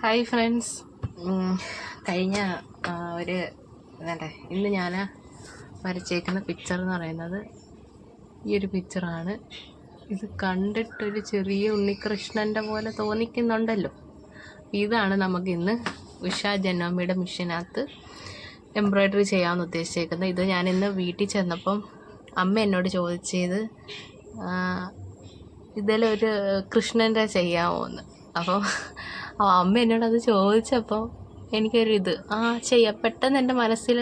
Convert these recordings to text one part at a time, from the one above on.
Hi friends. കഴിഞ്ഞ ഒരു ഇന്ന് ഞാൻ വരച്ചേക്കുന്ന പിക്ചർ എന്ന് പറയുന്നത് ഈ ഒരു പിക്ചറാണ്. ഇത് കണ്ടിട്ടൊരു ചെറിയ ഉണ്ണികൃഷ്ണൻ്റെ പോലെ തോന്നിക്കുന്നുണ്ടല്ലോ. ഇതാണ് നമുക്കിന്ന് ഉഷാ ജനോമിയുടെ മിഷനകത്ത് എംബ്രോയ്ഡറി ചെയ്യാമെന്ന് ഉദ്ദേശിച്ചേക്കുന്നത്. ഇത് ഞാനിന്ന് വീട്ടിൽ ചെന്നപ്പം അമ്മ എന്നോട് ചോദിച്ചത് ഇതിലൊരു കൃഷ്ണൻ്റെ ചെയ്യാമോ എന്ന്. അപ്പോൾ അമ്മ എന്നോടത് ചോദിച്ചപ്പോൾ എനിക്കൊരിത് ചെയ്യാം. പെട്ടെന്ന് എൻ്റെ മനസ്സിൽ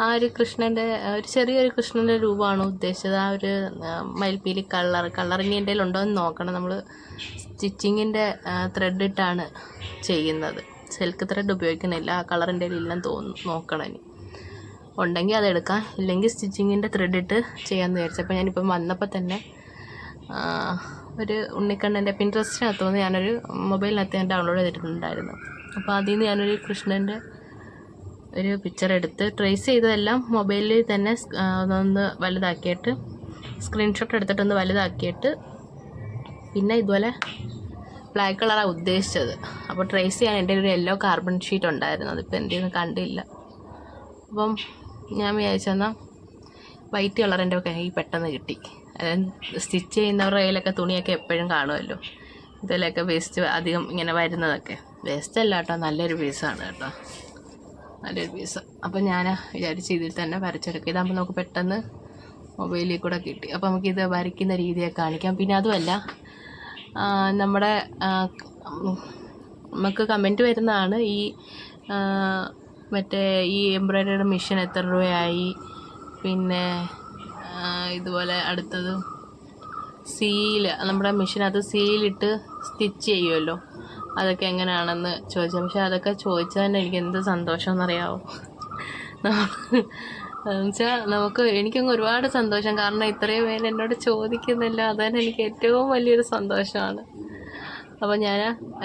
ആ ഒരു കൃഷ്ണൻ്റെ ഒരു ചെറിയൊരു കൃഷ്ണൻ്റെ രൂപമാണ് ഉദ്ദേശിച്ചത്. ആ ഒരു മയിൽപ്പീലി കളറിങ് എൻ്റെ ഉണ്ടോയെന്ന് നോക്കണം. നമ്മൾ സ്റ്റിച്ചിങ്ങിൻ്റെ ത്രെഡ് ഇട്ടാണ് ചെയ്യുന്നത്, സിൽക്ക് ത്രെഡ് ഉപയോഗിക്കുന്നില്ല. ആ കളറിൻ്റെ ഇല്ലെന്ന് തോന്നുന്നു, നോക്കണം. ഇനി ഉണ്ടെങ്കിൽ അതെടുക്കാം, ഇല്ലെങ്കിൽ സ്റ്റിച്ചിങ്ങിൻ്റെ ത്രെഡ് ഇട്ട് ചെയ്യാമെന്ന് വിചാരിച്ചപ്പോൾ ഞാനിപ്പം വന്നപ്പോൾ തന്നെ ഒരു ഉണ്ണിക്കണ്ണൻ്റെ പിൻട്രസ്റ്റിനകത്ത് വന്ന് ഞാനൊരു മൊബൈലിനകത്ത് ഞാൻ ഡൗൺലോഡ് ചെയ്തിട്ടുണ്ടായിരുന്നു. അപ്പോൾ അതിൽ നിന്ന് ഞാനൊരു കൃഷ്ണൻ്റെ ഒരു പിക്ചർ എടുത്ത് ട്രേസ് ചെയ്തതെല്ലാം മൊബൈലിൽ തന്നെ ഒന്ന് വലുതാക്കിയിട്ട് സ്ക്രീൻഷോട്ട് എടുത്തിട്ടൊന്ന് വലുതാക്കിയിട്ട് പിന്നെ ഇതുപോലെ ബ്ലാക്ക് കളറാണ് ഉദ്ദേശിച്ചത്. അപ്പോൾ ട്രേസ് ചെയ്യാൻ എൻ്റെ ഒരു യെല്ലോ കാർബൺ ഷീറ്റ് ഉണ്ടായിരുന്നു, അതിപ്പോൾ എൻ്റെ ഒന്നും കണ്ടില്ല. അപ്പം ഞാൻ വിചാരിച്ചെന്നാൽ വൈറ്റ് കളർ എൻ്റെ കൈ പെട്ടെന്ന് കിട്ടി. സ്റ്റിച്ച് ചെയ്യുന്നവരുടെ കയ്യിലൊക്കെ തുണിയൊക്കെ എപ്പോഴും കാണുമല്ലോ, ഇതിലൊക്കെ വേസ്റ്റ് അധികം ഇങ്ങനെ വരുന്നതൊക്കെ. വേസ്റ്റ് അല്ല കേട്ടോ, നല്ലൊരു പീസാണ് കേട്ടോ, നല്ലൊരു പീസ്. അപ്പം ഞാൻ വിചാരിച്ച് ഇതിൽ തന്നെ വരച്ചെടുക്കുക. ഇതാകുമ്പോൾ നമുക്ക് പെട്ടെന്ന് മൊബൈലിൽ കൂടെ കിട്ടി. അപ്പോൾ നമുക്കിത് വരയ്ക്കുന്ന രീതിയൊക്കെ കാണിക്കാം. പിന്നെ അതുമല്ല, നമ്മുടെ നമുക്ക് കമൻറ്റ് വരുന്നതാണ് ഈ മറ്റേ ഈ എംബ്രോയ്ഡറി മെഷീൻ എത്ര രൂപയായി, പിന്നെ ഇതുപോലെ അടുത്തത് നമ്മുടെ മെഷീനകത്ത് സീലിട്ട് സ്റ്റിച്ച് ചെയ്യുമല്ലോ, അതൊക്കെ എങ്ങനെയാണെന്ന് ചോദിച്ചു. പക്ഷെ അതൊക്കെ ചോദിച്ചാൽ തന്നെ എനിക്ക് എന്ത് സന്തോഷം എന്നറിയാമോ. എന്നുവെച്ചാൽ എനിക്കങ്ങ് ഒരുപാട് സന്തോഷം. കാരണം ഇത്രയും പേര് എന്നോട് ചോദിക്കുന്നില്ല, അതന്നെ എനിക്ക് ഏറ്റവും വലിയൊരു സന്തോഷമാണ്. അപ്പോൾ ഞാൻ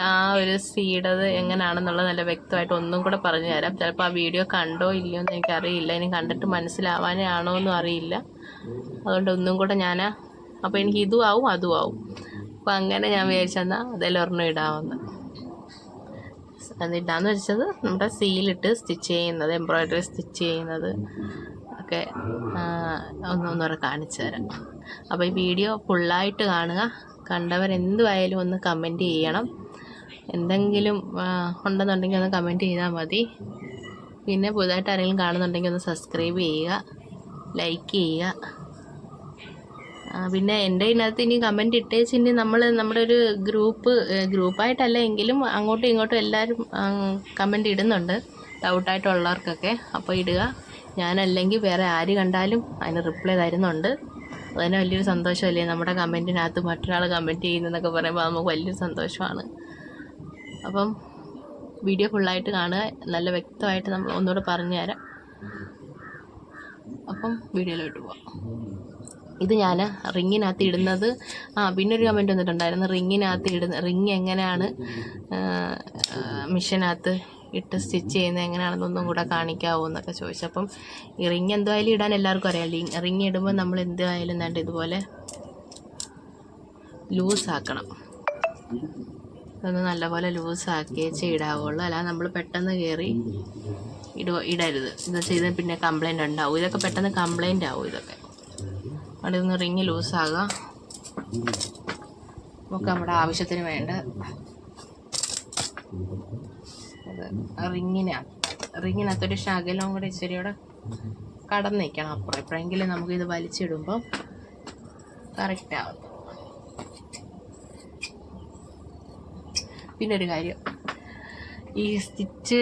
ആ ഒരു സീഡത് എങ്ങനെയാണെന്നുള്ളത് നല്ല വ്യക്തമായിട്ട് ഒന്നും കൂടെ പറഞ്ഞു തരാം. ചിലപ്പോൾ ആ വീഡിയോ കണ്ടോ ഇല്ലയോ എന്ന് എനിക്കറിയില്ല, ഇനി കണ്ടിട്ട് മനസ്സിലാവാനേ ആണോ എന്നും അറിയില്ല. അതുകൊണ്ട് ഒന്നും കൂടെ അപ്പോൾ എനിക്ക് ഇതും ആവും അതും ആവും. അപ്പോൾ അങ്ങനെ ഞാൻ വിചാരിച്ചെന്നാൽ അതിലൊരെണ്ണം ഇടാമെന്ന്. അതിടാന്ന് വെച്ചത് നമ്മുടെ സീലിട്ട് സ്റ്റിച്ച് ചെയ്യുന്നത്, എംബ്രോയ്ഡറി സ്റ്റിച്ച് ചെയ്യുന്നത് ഒക്കെ ഒന്നൊന്നുകൂടെ കാണിച്ചു തരാം. അപ്പോൾ ഈ വീഡിയോ ഫുള്ളായിട്ട് കാണുക. കണ്ടവരെന്തുമായാലും ഒന്ന് കമൻറ്റ് ചെയ്യണം. എന്തെങ്കിലും ഉണ്ടെന്നുണ്ടെങ്കിൽ ഒന്ന് കമൻറ്റ് ചെയ്താൽ മതി. പിന്നെ പുതുതായിട്ട് ആരെങ്കിലും കാണുന്നുണ്ടെങ്കിൽ ഒന്ന് സബ്സ്ക്രൈബ് ചെയ്യുക, ലൈക്ക് ചെയ്യുക. പിന്നെ എൻ്റെ ഇതിനകത്ത് ഇനി കമൻറ്റ് ഇട്ടേച്ച് ഇനി നമ്മുടെ ഒരു ഗ്രൂപ്പായിട്ടല്ല എങ്കിലും അങ്ങോട്ടും ഇങ്ങോട്ടും എല്ലാവരും കമൻറ്റ് ഇടുന്നുണ്ട്, ഡൗട്ടായിട്ടുള്ളവർക്കൊക്കെ. അപ്പോൾ ഇടുക. ഞാനല്ലെങ്കിൽ വേറെ ആര് കണ്ടാലും അതിന് റിപ്ലൈ തരുന്നുണ്ട്. അതുതന്നെ വലിയൊരു സന്തോഷമല്ലേ, നമ്മുടെ കമൻറ്റിനകത്ത് മറ്റൊരാൾ കമൻറ്റ് ചെയ്യുന്നതെന്നൊക്കെ പറയുമ്പോൾ നമുക്ക് വലിയൊരു സന്തോഷമാണ്. അപ്പം വീഡിയോ ഫുള്ളായിട്ട് കാണുക, നല്ല വ്യക്തമായിട്ട് നമ്മൾ ഒന്നുകൂടെ പറഞ്ഞു തരാം. അപ്പം വീഡിയോയിലോട്ട് പോവാം. ഇത് ഞാൻ റിങ്ങിനകത്ത് ഇടുന്നത്. പിന്നെ ഒരു കമൻറ്റ് വന്നിട്ടുണ്ടായിരുന്നു, റിങ് എങ്ങനെയാണ് മിഷനകത്ത് ഇട്ട് സ്റ്റിച്ച് ചെയ്യുന്നത് എങ്ങനെയാണെന്നൊന്നും കൂടെ കാണിക്കാവോ എന്നൊക്കെ ചോദിച്ചപ്പം ഈ റിങ് എന്തായാലും ഇടാൻ എല്ലാവർക്കും അറിയാം. റിങ് ഇടുമ്പോൾ നമ്മൾ എന്തായാലും ഇതുപോലെ ലൂസാക്കണം. അതൊന്ന് നല്ലപോലെ ലൂസാക്കിയേച്ചേ ഇടാവുള്ളൂ, അല്ലാതെ നമ്മൾ പെട്ടെന്ന് കയറി ഇടരുത്. ഇത് ചെയ്ത് പിന്നെ കംപ്ലൈൻറ്റ് ഉണ്ടാവും. ഇതൊക്കെ പെട്ടെന്ന് കംപ്ലൈൻറ്റ് ആവും. ഇതൊക്കെ അവിടെ നിന്ന് റിങ് ലൂസാകുക. നമുക്ക് നമ്മുടെ ആവശ്യത്തിന് വേണ്ട റിങ്ങിനകത്തൊരു ശകലവും കൂടെ ഇച്ചിരിയോടെ കടന്ന് നിൽക്കണം. അപ്പുറം എപ്പോഴെങ്കിലും നമുക്കിത് വലിച്ചിടുമ്പം കറക്റ്റ് ആവും. പിന്നെ ഒരു കാര്യം, ഈ സ്റ്റിച്ച്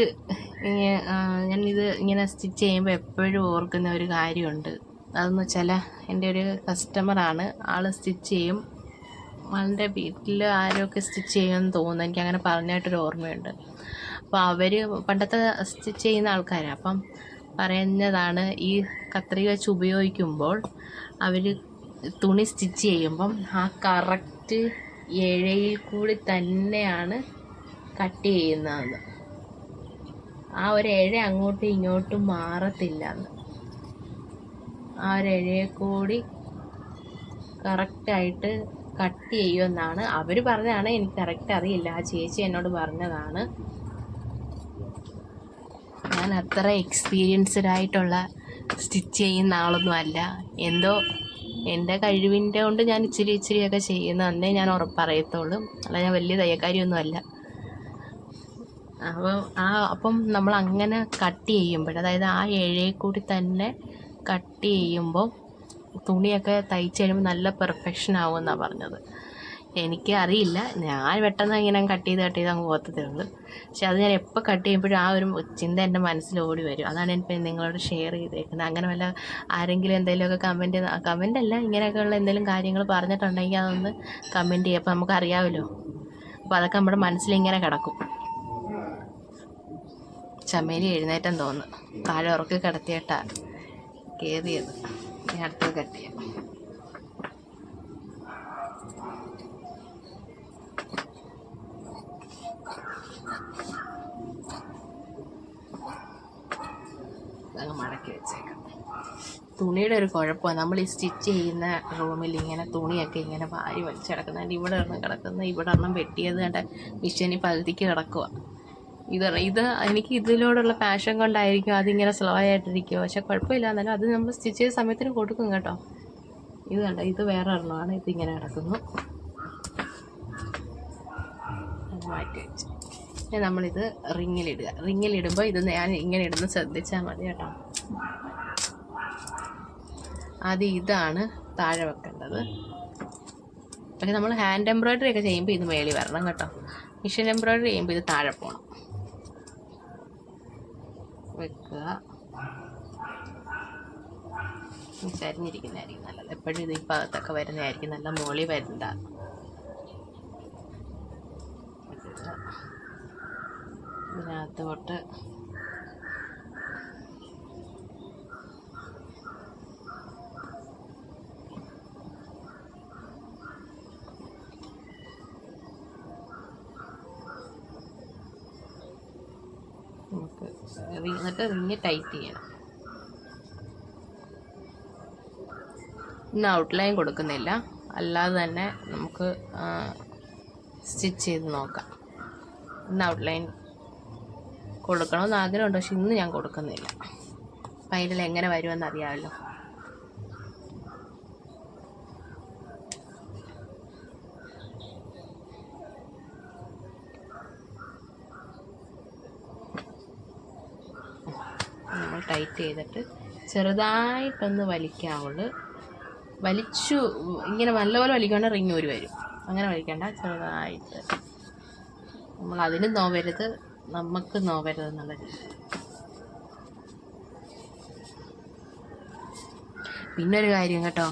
ഞാനിത് ഇങ്ങനെ സ്റ്റിച്ച് ചെയ്യുമ്പോൾ എപ്പോഴും ഓർക്കുന്ന ഒരു കാര്യമുണ്ട്. അതെന്ന് വെച്ചാൽ എൻ്റെ ഒരു കസ്റ്റമറാണ്, ആൾ സ്റ്റിച്ച് ചെയ്യും. ആളുടെ വീട്ടിൽ ആരൊക്കെ സ്റ്റിച്ച് ചെയ്യുമെന്ന് തോന്നുന്നു, എനിക്കങ്ങനെ പറഞ്ഞായിട്ടൊരു ഓർമ്മയുണ്ട്. അപ്പോൾ അവർ പണ്ടത്തെ സ്റ്റിച്ച് ചെയ്യുന്ന ആൾക്കാരാണ്. അപ്പം പറയുന്നതാണ്, ഈ കത്രിക വെച്ച് ഉപയോഗിക്കുമ്പോൾ അവർ തുണി സ്റ്റിച്ച് ചെയ്യുമ്പം ആ കറക്റ്റ് ഇഴയിൽ കൂടി തന്നെയാണ് കട്ട് ചെയ്യുന്നതെന്ന്. ആ ഒരു ഇഴ അങ്ങോട്ടും ഇങ്ങോട്ടും മാറത്തില്ല എന്ന്. ആ ഒരു ഇഴയെ കൂടി കറക്റ്റായിട്ട് കട്ട് ചെയ്യുമെന്നാണ് അവർ പറഞ്ഞതാണ്. എനിക്ക് കറക്റ്റ് അറിയില്ല, ആ ചേച്ചി എന്നോട് പറഞ്ഞതാണ്. ഞാൻ അത്ര എക്സ്പീരിയൻസ്ഡ് ആയിട്ടുള്ള സ്റ്റിച്ച് ചെയ്യുന്ന ആളൊന്നും അല്ല. എന്തോ എൻ്റെ കഴിവിൻ്റെ കൊണ്ട് ഞാൻ ഇച്ചിരിയൊക്കെ ചെയ്യുന്ന അന്നേ ഞാൻ ഉറപ്പറിയത്തുള്ളൂ. അല്ല, ഞാൻ വലിയ തയ്യക്കാരിയൊന്നും അല്ല. അപ്പം നമ്മൾ അങ്ങനെ കട്ട് ചെയ്യുമ്പോൾ, അതായത് ആ ഇഴയിൽ കൂടി തന്നെ കട്ട് ചെയ്യുമ്പോൾ തുണിയൊക്കെ തയ്ച്ച് കഴിയുമ്പോൾ നല്ല പെർഫെക്ഷൻ ആവുമെന്നാണ് പറഞ്ഞത്. എനിക്ക് അറിയില്ല, ഞാൻ പെട്ടെന്ന് ഇങ്ങനെ കട്ട് ചെയ്ത് അങ്ങ് പോകത്തേ ഉള്ളൂ. പക്ഷെ അത് ഞാൻ എപ്പോൾ കട്ട് ചെയ്യുമ്പോഴും ആ ഒരു ചിന്ത എൻ്റെ മനസ്സിൽ ഓടി വരും. അതാണ് എനിക്ക് നിങ്ങളോട് ഷെയർ ചെയ്തേക്കുന്നത്. അങ്ങനെ വല്ല ആരെങ്കിലും എന്തെങ്കിലുമൊക്കെ കമൻ്റ് അല്ല, ഇങ്ങനെയൊക്കെയുള്ള എന്തെങ്കിലും കാര്യങ്ങൾ പറഞ്ഞിട്ടുണ്ടെങ്കിൽ അതൊന്ന് കമൻറ്റ് ചെയ്യുക. അപ്പോൾ നമുക്കറിയാമല്ലോ. അപ്പോൾ അതൊക്കെ നമ്മുടെ മനസ്സിലിങ്ങനെ കിടക്കും. ചമേലി എഴുന്നേറ്റം തോന്നുന്നു, താഴെ ഉറക്കി കിടത്തിയിട്ടാ കയറിയത്. ഇനി അടുത്തത് കട്ട് ചെയ്യാം. അങ്ങ് മടക്കി വെച്ചേക്കാം. തുണിയുടെ ഒരു കുഴപ്പമാണ്, നമ്മൾ ഈ സ്റ്റിച്ച് ചെയ്യുന്ന റൂമിൽ ഇങ്ങനെ തുണിയൊക്കെ ഇങ്ങനെ വാരി വലിച്ച് കിടക്കുന്നുണ്ട്. ഇവിടെ ഒരെണ്ണം കിടക്കുന്നത്, ഇവിടെ ഒരെണ്ണം വെട്ടിയത് കണ്ട മിഷീനി പകുതിക്ക് കിടക്കുക. ഇത് എനിക്ക് ഇതിനോടുള്ള പാഷൻ കൊണ്ടായിരിക്കും അതിങ്ങനെ സ്ലോ ആയിട്ടിരിക്കുമോ. പക്ഷെ കുഴപ്പമില്ല, എന്നാലും അത് നമ്മൾ സ്റ്റിച്ച് ചെയ്ത സമയത്തിന് കൊടുക്കും കേട്ടോ. ഇത് കണ്ട, ഇത് വേറെ ഒരെണ്ണമാണ്, ഇതിങ്ങനെ കിടക്കുന്നു. മാറ്റി വെച്ച് നമ്മളിത് റിങ്ങിലിടുക. റിങ്ങിലിടുമ്പോൾ ഇത് ഞാൻ ഇങ്ങനെ ഇടുന്ന ശ്രദ്ധിച്ചാൽ മതി കേട്ടോ. ആദ്യം ഇതാണ് താഴെ വെക്കേണ്ടത്. പക്ഷെ നമ്മൾ ഹാൻഡ് എംബ്രോയ്ഡറി ഒക്കെ ചെയ്യുമ്പോൾ ഇത് മേളിൽ വരണം കേട്ടോ. മിഷൻ എംബ്രോയ്ഡറി ചെയ്യുമ്പോൾ ഇത് താഴെ പോകണം. വെക്കുക. ചരിഞ്ഞിരിക്കുന്നതായിരിക്കും നല്ലത്. എപ്പോഴും ഇത് ഈ ഭാഗത്തൊക്കെ വരുന്നതായിരിക്കും നല്ല, മുകളിൽ വരണ്ട. ഇതിനകത്തോട്ട് നമുക്ക് എന്നിട്ട് റിങ് ടൈറ്റ് ചെയ്യണം. ഇന്ന് ഔട്ട്ലൈൻ കൊടുക്കുന്നില്ല, അല്ലാതെ തന്നെ നമുക്ക് സ്റ്റിച്ച് ചെയ്ത് നോക്കാം. ഇന്ന് ഔട്ട്ലൈൻ കൊടുക്കണമെന്ന് ആഗ്രഹമുണ്ട്, പക്ഷെ ഇന്ന് ഞാൻ കൊടുക്കുന്നില്ല. അപ്പം അതിൽ എങ്ങനെ വരുമെന്ന് അറിയാമല്ലോ. നമ്മൾ ടൈറ്റ് ചെയ്തിട്ട് ചെറുതായിട്ടൊന്ന് വലിക്കാവുള്ളൂ. വലിച്ചു ഇങ്ങനെ നല്ലപോലെ വലിക്കുകയാണെങ്കിൽ റിങ് ഒരു വരും. അങ്ങനെ വലിക്കണ്ട, ചെറുതായിട്ട്. നമ്മൾ അതിന് നോവരുത്, നമുക്ക് നോവരുത് എന്നുള്ള രീതി. പിന്നൊരു കാര്യം കേട്ടോ,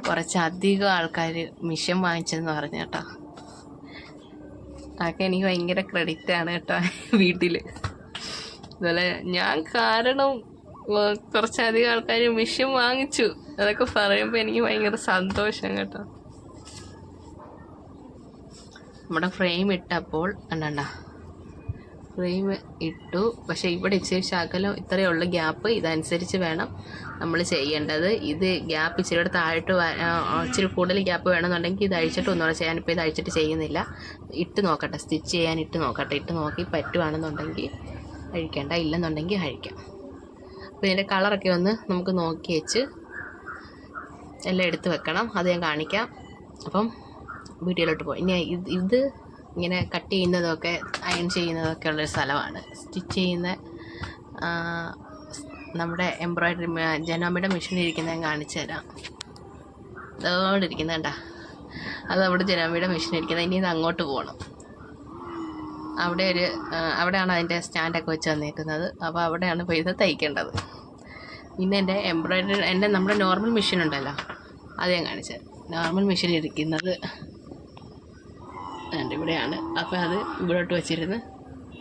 കുറച്ചധികം ആൾക്കാർ മിഷൻ വാങ്ങിച്ചെന്ന് പറഞ്ഞു കേട്ടോ. അതൊക്കെ എനിക്ക് ഭയങ്കര ക്രെഡിറ്റാണ് കേട്ടോ വീട്ടിൽ. അതുപോലെ ഞാൻ കാരണം കുറച്ചധികം ആൾക്കാർ മിഷൻ വാങ്ങിച്ചു. അതൊക്കെ പറയുമ്പോൾ എനിക്ക് ഭയങ്കര സന്തോഷം കേട്ടോ. നമ്മുടെ ഫ്രെയിം ഇട്ടപ്പോൾ കണ്ടണ്ട, ഫ്രെയിം ഇട്ടു. പക്ഷേ ഇവിടെ ഇച്ചിരി ശകലം ഇത്രയേ ഉള്ളൂ ഗ്യാപ്പ്. ഇതനുസരിച്ച് വേണം നമ്മൾ ചെയ്യേണ്ടത്. ഇത് ഗ്യാപ്പ് ഇച്ചിരി താഴോട്ട് ഇച്ചിരി കൂടുതൽ ഗ്യാപ്പ് വേണമെന്നുണ്ടെങ്കിൽ ഇത് അഴിച്ചിട്ട് ഒന്നുകൂടെ ചെയ്യാൻ. ഇപ്പോൾ ഇത് അഴിച്ചിട്ട് ചെയ്യുന്നില്ല. ഇട്ട് നോക്കട്ടെ, സ്റ്റിച്ച് ചെയ്യാൻ ഇട്ട് നോക്കട്ടെ. ഇട്ട് നോക്കി പറ്റുവാണെന്നുണ്ടെങ്കിൽ അഴിക്കേണ്ട, ഇല്ലെന്നുണ്ടെങ്കിൽ അഴിക്കാം. അപ്പോൾ ഇതിൻ്റെ കളറൊക്കെ ഒന്ന് നമുക്ക് നോക്കി വെച്ച് എല്ലാം എടുത്ത് വെക്കണം. അത് ഞാൻ കാണിക്കാം. അപ്പം വീഡിയോയിലോട്ട് പോയി. ഇനി ഇത് ഇങ്ങനെ കട്ട് ചെയ്യുന്നതൊക്കെ അയൺ ചെയ്യുന്നതൊക്കെ ഉള്ളൊരു സ്ഥലമാണ്. സ്റ്റിച്ച് ചെയ്യുന്ന നമ്മുടെ എംബ്രോയ്ഡറി ജനോമിയുടെ മെഷീൻ ഇരിക്കുന്നത് ഞാൻ കാണിച്ചു തരാം. അതോടെ ഇരിക്കുന്നത് കണ്ടാ, അത് അവിടെ ജനോമിയുടെ മെഷീൻ ഇരിക്കുന്നത്. ഇനി ഇത് അങ്ങോട്ട് പോകണം. അവിടെയാണ് അതിൻ്റെ സ്റ്റാൻഡൊക്കെ വെച്ച് തന്നേക്കുന്നത്. അപ്പോൾ അവിടെയാണ് ഇപ്പോൾ ഇത് തയ്ക്കേണ്ടത്. പിന്നെ എൻ്റെ എംബ്രോയ്ഡറി നമ്മുടെ നോർമൽ മെഷീൻ ഉണ്ടല്ലോ, അത് ഞാൻ കാണിച്ചു തരാം. നോർമൽ മെഷീൻ ഇരിക്കുന്നത് ഇവിടെയാണ്. അപ്പോൾ അത് ഇവിടോട്ട് വെച്ചിരുന്ന്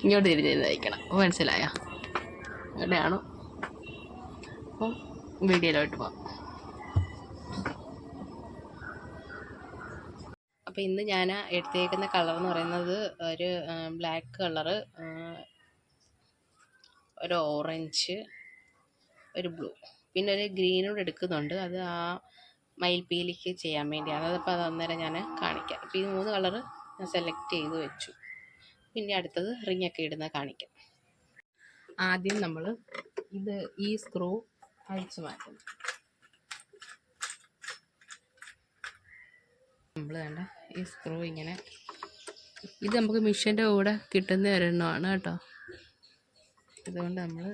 ഇങ്ങോട്ട് തിരിഞ്ഞിരുന്ന് തയ്ക്കണം. അപ്പോൾ മനസ്സിലായോ? ഇവിടെയാണ്. അപ്പം വീഡിയോയിലോട്ട് പോകാം. അപ്പോൾ ഇന്ന് ഞാൻ എടുത്തേക്കുന്ന കളർ എന്ന് പറയുന്നത് ഒരു ബ്ലാക്ക് കളറ്, ഒരു ഓറഞ്ച്, ഒരു ബ്ലൂ, പിന്നെ ഒരു ഗ്രീനോട് എടുക്കുന്നുണ്ട്. അത് ആ മയിൽപ്പീലിക്ക് ചെയ്യാൻ വേണ്ടിയാണ്. അതിപ്പോൾ അത് അന്നേരം ഞാൻ കാണിക്കാം. ഇപ്പോൾ ഈ 3 കളറ് ഞാൻ സെലക്ട് ചെയ്ത് വെച്ചു. പിന്നെ അടുത്തത് റിങ്ങൊക്കെ ഇടുന്ന കാണിക്കാം. ആദ്യം നമ്മൾ ഈ സ്ക്രൂ അഴിച്ചു മാറ്റും. നമ്മൾ വേണ്ട ഈ സ്ക്രൂ ഇങ്ങനെ, ഇത് നമുക്ക് മിഷ്യൻ്റെ കൂടെ കിട്ടുന്ന ഒരെണ്ണമാണ് കേട്ടോ. ഇതുകൊണ്ട് നമ്മൾ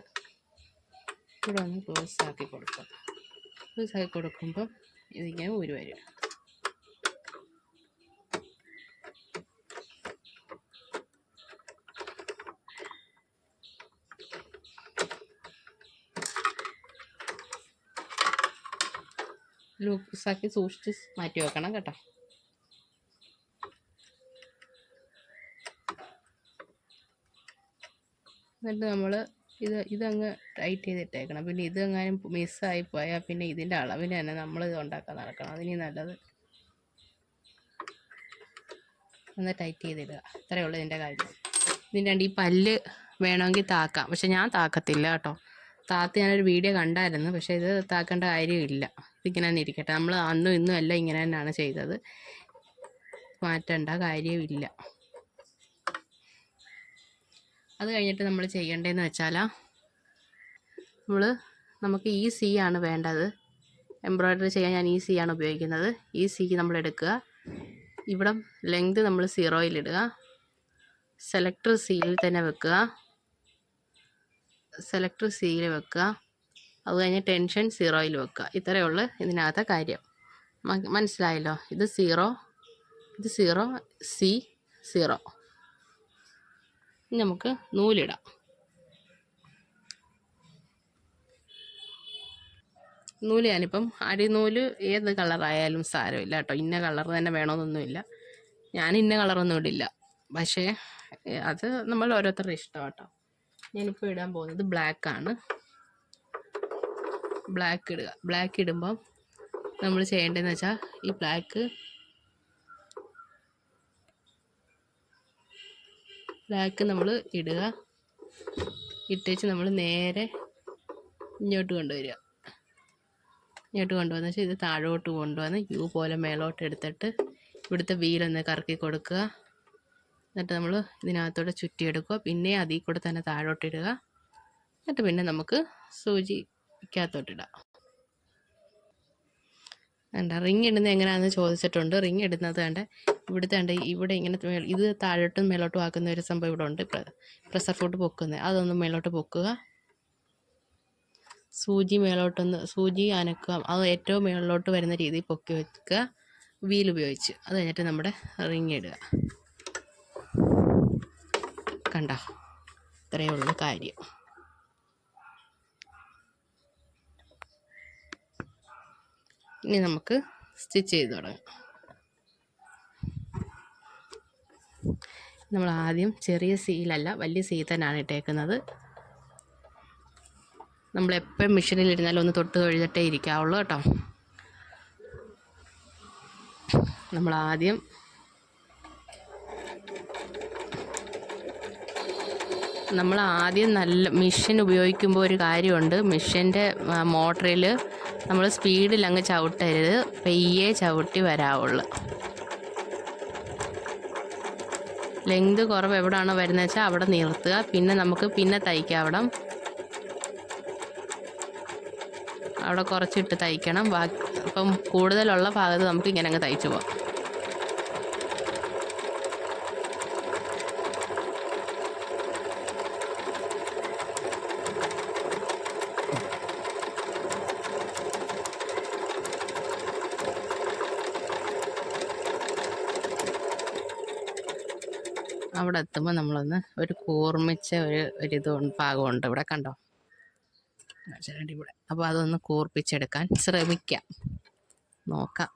ഇവിടെ ഒന്ന് ക്ലോസ് ആക്കി കൊടുക്കും. ക്ലോസ് ആക്കി കൊടുക്കുമ്പോൾ ഇതിങ്ങനെ ഊരി വരും. ലൂസാക്കി സൂക്ഷിച്ച് മാറ്റി വെക്കണം കേട്ടോ. എന്നിട്ട് നമ്മൾ ഇതങ്ങ് ടൈറ്റ് ചെയ്തിട്ടേക്കണം. പിന്നെ ഇതെങ്ങാനും മിസ്സായി പോയാൽ പിന്നെ ഇതിൻ്റെ അളവിന് തന്നെ നമ്മളിത് ഉണ്ടാക്കാൻ നടക്കണം. അതിന് നല്ലത് ഒന്ന് ടൈറ്റ് ചെയ്തിടുക. അത്രയേ ഉള്ളൂ ഇതിൻ്റെ കാര്യം. ഇതിൻ്റെ ഈ പല്ല് വേണമെങ്കിൽ താക്കാം, പക്ഷെ ഞാൻ താക്കത്തില്ല കേട്ടോ. ഞാനൊരു വീഡിയോ കണ്ടായിരുന്നു, പക്ഷേ ഇത് താക്കേണ്ട കാര്യമില്ല. ഇതിങ്ങനെ തന്നെ ഇരിക്കട്ടെ. നമ്മൾ അന്നും ഇന്നും എല്ലാം ഇങ്ങനെ തന്നെയാണ് ചെയ്തത്, മാറ്റേണ്ട കാര്യമില്ല. അത് കഴിഞ്ഞിട്ട് നമ്മൾ ചെയ്യേണ്ടതെന്ന് വെച്ചാൽ നമുക്ക് ഈ സി ആണ് വേണ്ടത്. എംബ്രോയ്ഡറി ചെയ്യാൻ ഞാൻ ഈ സി ആണ് ഉപയോഗിക്കുന്നത്. ഈ സിക്ക് നമ്മൾ എടുക്കുക. ഇവിടെ ലെങ്ത് നമ്മൾ 0 ഇടുക. സെലക്ടർ സിയിൽ തന്നെ വെക്കുക. സെലക്ടർ സിയിൽ വെക്കുക. അത് കഴിഞ്ഞ് ടെൻഷൻ 0 വെക്കുക. ഇത്രയേ ഉള്ളൂ ഇതിനകത്തെ കാര്യം. മനസ്സിലായല്ലോ? ഇത് 0, ഇത് 0, സി 0. നമുക്ക് നൂലിടാം. നൂല് ഞാനിപ്പം അടിനൂല് ഏത് കളറായാലും സാരമില്ല കേട്ടോ. ഇന്ന കളർ തന്നെ വേണമെന്നൊന്നുമില്ല. ഞാൻ ഇന്ന കളറൊന്നും ഇടില്ല, പക്ഷേ അത് നമ്മൾ ഓരോരുത്തരുടെ ഇഷ്ടം കേട്ടോ. ഞാനിപ്പോൾ ഇടാൻ പോകുന്നത് ബ്ലാക്കാണ്. ബ്ലാക്ക് ഇടുക. ബ്ലാക്ക് ഇടുമ്പം നമ്മൾ ചെയ്യേണ്ടതെന്ന് വെച്ചാൽ ഈ ബ്ലാക്ക് നമ്മൾ ഇടുക. ഇട്ടേച്ച് നമ്മൾ നേരെ ഇങ്ങോട്ട് കൊണ്ടുവരിക. ഇങ്ങോട്ട് കൊണ്ടുവന്ന് വെച്ചാൽ ഇത് താഴോട്ട് കൊണ്ടുവന്ന് യു പോലെ മേലോട്ട് എടുത്തിട്ട് ഇവിടുത്തെ വീലൊന്ന് കറക്കി കൊടുക്കുക. എന്നിട്ട് നമ്മൾ ഇതിനകത്തോടെ ചുറ്റിയെടുക്കുക. പിന്നെ അതിൽ കൂടെ തന്നെ താഴോട്ടിടുക. എന്നിട്ട് പിന്നെ നമുക്ക് സൂചിക്കകത്തോട്ടിടാം. വേണ്ട റിങ് ഇടുന്നത് എങ്ങനെയാണെന്ന് ചോദിച്ചിട്ടുണ്ട്. റിങ് ഇടുന്നത് വേണ്ട ഇവിടുത്തെ ഇവിടെ ഇങ്ങനെ ഇത് താഴോട്ടും മേലോട്ടും ആക്കുന്ന ഒരു സംഭവം ഇവിടെ ഉണ്ട്. പ്രഷർ ഫുഡ് പൊക്കുന്നത് അതൊന്ന് മേലോട്ട് പൊക്കുക. സൂചി അനക്കുക. അത് ഏറ്റവും മേളിലോട്ട് വരുന്ന രീതിയിൽ പൊക്കി വെക്കുക വീൽ ഉപയോഗിച്ച്. അത് കഴിഞ്ഞിട്ട് നമ്മുടെ റിങ് ഇടുക. കണ്ടോ? ഇത്രയേ ഉള്ളൂ കാര്യം. ഇനി നമുക്ക് സ്റ്റിച്ച് ചെയ്ത് തുടങ്ങാം. നമ്മൾ ആദ്യം ചെറിയ സീലല്ല വലിയ സീ തന്നെയാണ് ഇട്ടേക്കുന്നത്. നമ്മളെപ്പോഴും മെഷീനിലിരുന്നാലും ഒന്ന് തൊട്ട് തൊഴുതിട്ടേ ഇരിക്കാവുള്ളൂ കേട്ടോ. നമ്മളാദ്യം നല്ല മെഷീൻ ഉപയോഗിക്കുമ്പോൾ ഒരു കാര്യമുണ്ട്. മെഷീൻ്റെ മോട്ടറിൽ നമ്മൾ സ്പീഡിൽ അങ്ങ് ചവിട്ടരുത്, പെയ്യേ ചവിട്ടി വരാവുള്ളൂ. ലെങ്ത് കുറവ് എവിടെയാണോ വരുന്നത് വെച്ചാൽ അവിടെ നിർത്തുക. പിന്നെ നമുക്ക് തയ്ക്കാം. അവിടെ കുറച്ചിട്ട് തയ്ക്കണം. അപ്പം കൂടുതലുള്ള ഭാഗത്ത് നമുക്ക് ഇങ്ങനെ അങ്ങ് തയ്ച്ചു പോകാം. അവിടെ എത്തുമ്പോൾ നമ്മളൊന്ന് ഒരു കൂർമിച്ച ഒരിത് ഭാഗമുണ്ട് ഇവിടെ, കണ്ടോ? ഇവിടെ. അപ്പോൾ അതൊന്ന് കൂർപ്പിച്ചെടുക്കാൻ ശ്രമിക്കാം, നോക്കാം.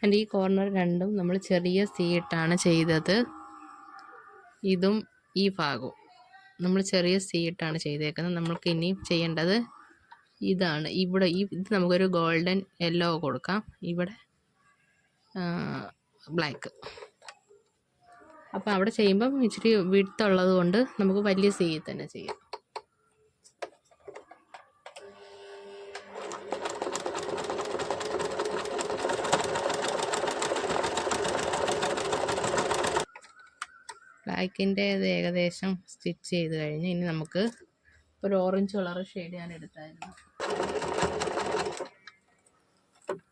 എൻ്റെ ഈ കോർണർ രണ്ടും നമ്മൾ ചെറിയ സീ ഇട്ടാണ് ചെയ്തത്. ഇതും ഈ ഭാഗവും നമ്മൾ ചെറിയ സീ ഇട്ടാണ് ചെയ്തേക്കുന്നത്. നമ്മൾക്ക് ഇനി ചെയ്യേണ്ടത് ഇതാണ് ഇവിടെ ഇത് നമുക്കൊരു ഗോൾഡൻ യെല്ലോ കൊടുക്കാം, ഇവിടെ ബ്ലാക്ക്. അപ്പോൾ അവിടെ ചെയ്യുമ്പം ഇച്ചിരി വിഡ്ത്തുള്ളത് കൊണ്ട് നമുക്ക് വലിയ സീയിൽ തന്നെ ചെയ്യാം. ബ്ലാക്കിൻ്റെ ഇത് ഏകദേശം സ്റ്റിച്ച് ചെയ്ത് കഴിഞ്ഞ് ഇനി നമുക്ക് ഒരു ഓറഞ്ച് കളർ ഷെയ്ഡ് ഞാൻ എടുത്തായിരുന്നു.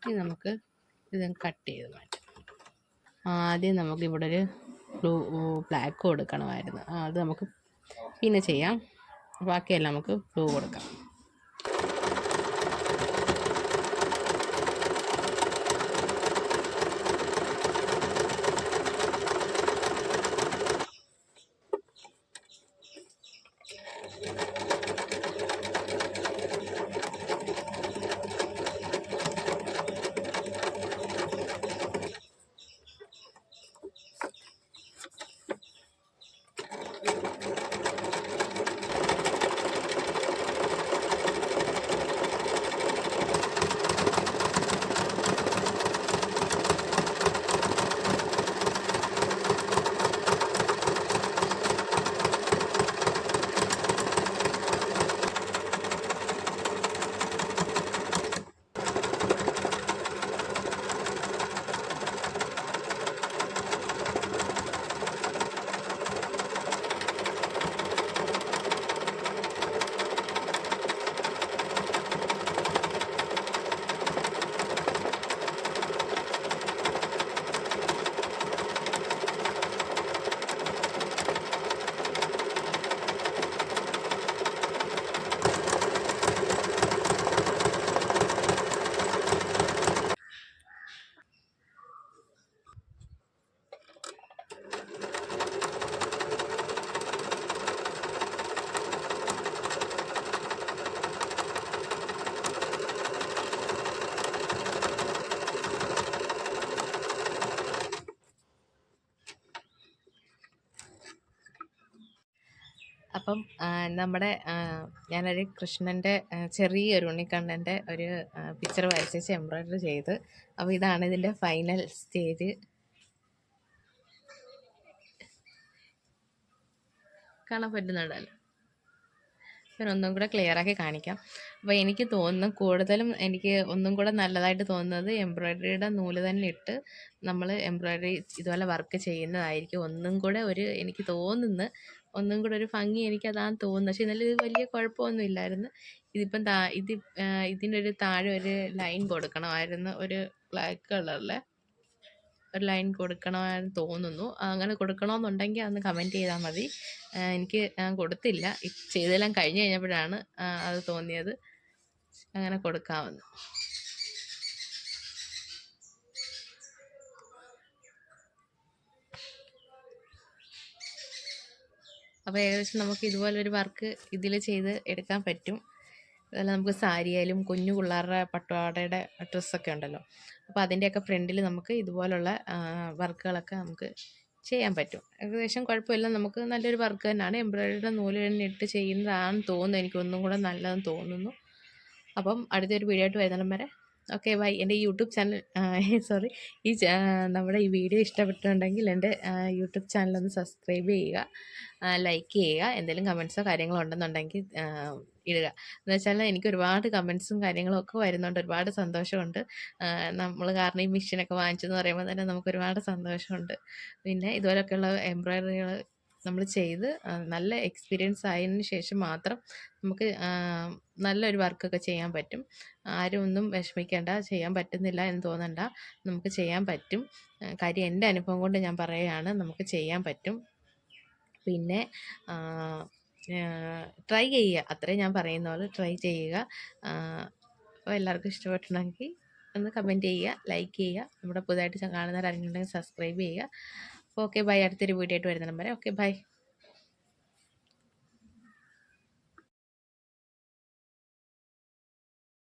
ഇനി നമുക്ക് ഇത് കട്ട് ചെയ്ത് മാറ്റാം. ആദ്യം നമുക്കിവിടെ ഒരു ബ്ലാക്ക് കൊടുക്കണമായിരുന്നു, അത് നമുക്ക് പിന്നെ ചെയ്യാം. ബാക്കിയെല്ലാം നമുക്ക് ബ്ലൂ കൊടുക്കാം. അപ്പം നമ്മുടെ ഞാനൊരു കൃഷ്ണൻ്റെ ചെറിയൊരു ഉണ്ണിക്കണ്ണൻ്റെ ഒരു പിക്ചർ വരച്ച് എംബ്രോയ്ഡറി ചെയ്ത്. അപ്പോൾ ഇതാണ് ഇതിൻ്റെ ഫൈനൽ സ്റ്റേജ്. കാണാൻ പറ്റുന്നുണ്ടല്ലോ. ഞാൻ ഒന്നും കൂടെ ക്ലിയറാക്കി കാണിക്കാം. അപ്പോൾ എനിക്ക് തോന്നുന്നു കൂടുതലും എനിക്ക് ഒന്നും കൂടെ നല്ലതായിട്ട് തോന്നുന്നത് എംബ്രോയ്ഡറിയുടെ നൂല് തന്നെ ഇട്ട് നമ്മൾ എംബ്രോയ്ഡറി ഇതുപോലെ വർക്ക് ചെയ്യുന്നതായിരിക്കും ഒന്നും കൂടെ ഒരു എനിക്ക് തോന്നുന്നു ഒന്നും കൂടെ ഒരു ഭംഗി എനിക്കതാണ് തോന്നുന്നത്. പക്ഷെ എന്നാലും ഇത് വലിയ കുഴപ്പമൊന്നും ഇല്ലായിരുന്നു. ഇതിപ്പം ഇതിനൊരു താഴെ ഒരു ലൈൻ കൊടുക്കണമായിരുന്നു, ഒരു ബ്ലാക്ക് കളറിലെ ഒരു ലൈൻ കൊടുക്കണമെന്ന് തോന്നുന്നു. അങ്ങനെ കൊടുക്കണമെന്നുണ്ടെങ്കിൽ അതൊന്ന് കമൻറ്റ് ചെയ്താൽ മതി. എനിക്ക് ഞാൻ കൊടുത്തില്ല, ചെയ്തെല്ലാം കഴിഞ്ഞ് കഴിഞ്ഞപ്പോഴാണ് അത് തോന്നിയത് അങ്ങനെ കൊടുക്കാമെന്ന്. അപ്പോൾ ഏകദേശം നമുക്ക് ഇതുപോലൊരു വർക്ക് ഇതിൽ ചെയ്ത് എടുക്കാൻ പറ്റും. അതുപോലെ നമുക്ക് സാരിയായാലും കുഞ്ഞു പിള്ളേരുടെ പട്ടുപാവാടയുടെ ഡ്രസ്സൊക്കെ ഉണ്ടല്ലോ, അപ്പോൾ അതിൻ്റെയൊക്കെ ഫ്രണ്ടിൽ നമുക്ക് ഇതുപോലുള്ള വർക്കുകളൊക്കെ നമുക്ക് ചെയ്യാൻ പറ്റും. ഏകദേശം കുഴപ്പമില്ല, നമുക്ക് നല്ലൊരു വർക്ക് തന്നെയാണ്. എംബ്രോയ്ഡറിയുടെ നൂല് തന്നെ ഇട്ട് ചെയ്യുന്നതാണെന്ന് തോന്നുന്നു, എനിക്കൊന്നും കൂടെ നല്ലതെന്ന് തോന്നുന്നു. അപ്പം അടുത്തൊരു വീഡിയോ ആയിട്ട് വരുന്നിടം വരെ ഓക്കെ ബൈ. എൻ്റെ യൂട്യൂബ് ചാനൽ സോറി നമ്മുടെ ഈ വീഡിയോ ഇഷ്ടപ്പെട്ടിട്ടുണ്ടെങ്കിൽ എൻ്റെ യൂട്യൂബ് ചാനലൊന്ന് സബ്സ്ക്രൈബ് ചെയ്യുക, ലൈക്ക് ചെയ്യുക. എന്തെങ്കിലും കമൻസോ കാര്യങ്ങളോ ഉണ്ടെന്നുണ്ടെങ്കിൽ ഇടുക. എന്ന് വെച്ചാൽ എനിക്ക് ഒരുപാട് കമൻസും കാര്യങ്ങളും ഒക്കെ വരുന്നുണ്ട്, ഒരുപാട് സന്തോഷമുണ്ട്. നമ്മൾ കാരണം ഈ മെഷീനൊക്കെ വാങ്ങിച്ചെന്ന് പറയുമ്പോൾ തന്നെ നമുക്ക് ഒരുപാട് സന്തോഷമുണ്ട്. പിന്നെ ഇതുപോലെയൊക്കെയുള്ള എംബ്രോയ്ഡറികൾ നമ്മൾ ചെയ്ത് നല്ല എക്സ്പീരിയൻസ് ആയതിനു ശേഷം മാത്രം നമുക്ക് നല്ലൊരു വർക്കൊക്കെ ചെയ്യാൻ പറ്റും. ആരും ഒന്നും വിഷമിക്കേണ്ട, ചെയ്യാൻ പറ്റുന്നില്ല എന്ന് തോന്നണ്ട, നമുക്ക് ചെയ്യാൻ പറ്റും. കാര്യം എൻ്റെ അനുഭവം കൊണ്ട് ഞാൻ പറയുകയാണ്, നമുക്ക് ചെയ്യാൻ പറ്റും. പിന്നെ ട്രൈ ചെയ്യുക, അത്രയും ഞാൻ പറയുന്ന പോലെ ട്രൈ ചെയ്യുക. അപ്പോൾ എല്ലാവർക്കും ഇഷ്ടപ്പെട്ടിട്ടുണ്ടെങ്കിൽ ഒന്ന് കമൻറ്റ് ചെയ്യുക, ലൈക്ക് ചെയ്യുക. നമ്മുടെ പുതുതായിട്ട് കാണുന്നവരാരെങ്കിലും ഉണ്ടെങ്കിൽ സബ്സ്ക്രൈബ് ചെയ്യുക. Okay bye. അടുത്തൊരു വീഡിയോ ആയിട്ട് വരുന്നിടം വരെ ഓക്കെ ബൈ.